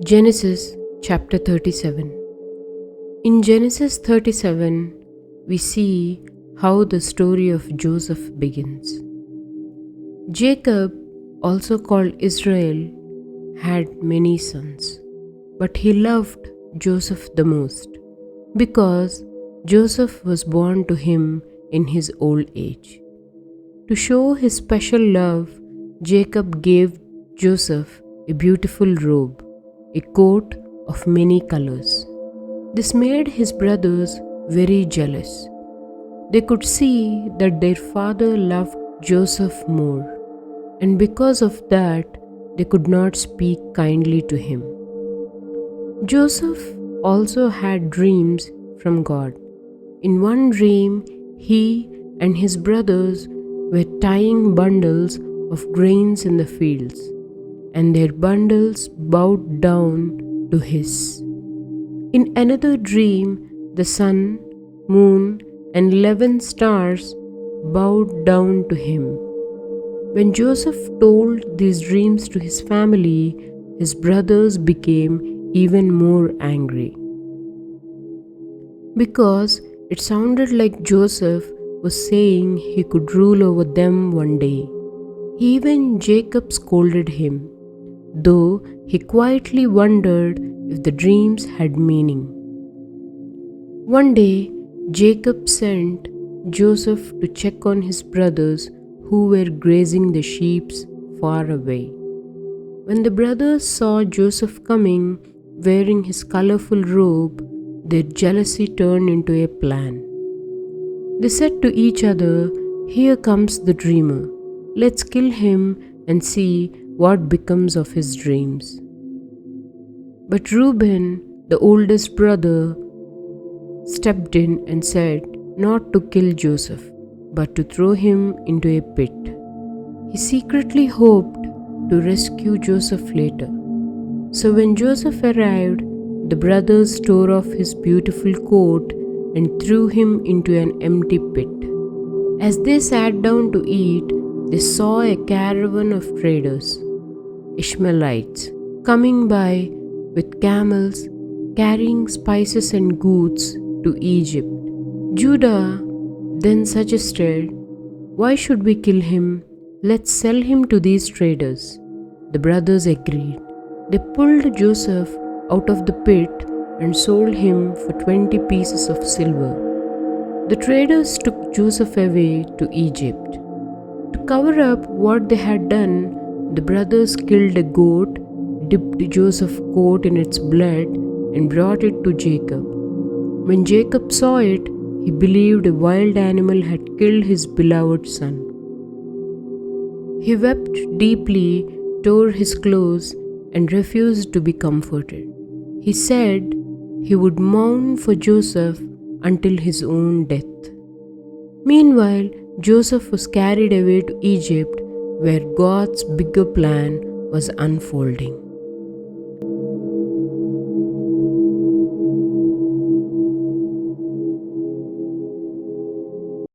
Genesis chapter 37. In Genesis 37, we see how the story of Joseph begins. Jacob, also called Israel, had many sons, but he loved Joseph the most because Joseph was born to him in his old age. To show his special love, Jacob gave Joseph a beautiful robe, a coat of many colors. This made his brothers very jealous. They could see that their father loved Joseph more, and because of that, they could not speak kindly to him. Joseph also had dreams from God. In one dream, he and his brothers were tying bundles of grains in the fields, and their bundles bowed down to his. In another dream, the sun, moon, and 11 stars bowed down to him. When Joseph told these dreams to his family, his brothers became even more angry, because it sounded like Joseph was saying he could rule over them one day. Even Jacob scolded him, though he quietly wondered if the dreams had meaning. One day, Jacob sent Joseph to check on his brothers who were grazing the sheep far away. When the brothers saw Joseph coming, wearing his colorful robe, their jealousy turned into a plan. They said to each other, "Here comes the dreamer. Let's kill him and see what becomes of his dreams." But Reuben, the oldest brother, stepped in and said not to kill Joseph, but to throw him into a pit. He secretly hoped to rescue Joseph later. So when Joseph arrived, the brothers tore off his beautiful coat and threw him into an empty pit. As they sat down to eat, they saw a caravan of traders, Ishmaelites, coming by with camels carrying spices and goods to Egypt. Judah then suggested, "Why should we kill him? Let's sell him to these traders." The brothers agreed. They pulled Joseph out of the pit and sold him for 20 pieces of silver. The traders took Joseph away to Egypt. To cover up what they had done, the brothers killed a goat, dipped Joseph's coat in its blood, and brought it to Jacob. When Jacob saw it, he believed a wild animal had killed his beloved son. He wept deeply, tore his clothes, and refused to be comforted. He said he would mourn for Joseph until his own death. Meanwhile, Joseph was carried away to Egypt, where God's bigger plan was unfolding.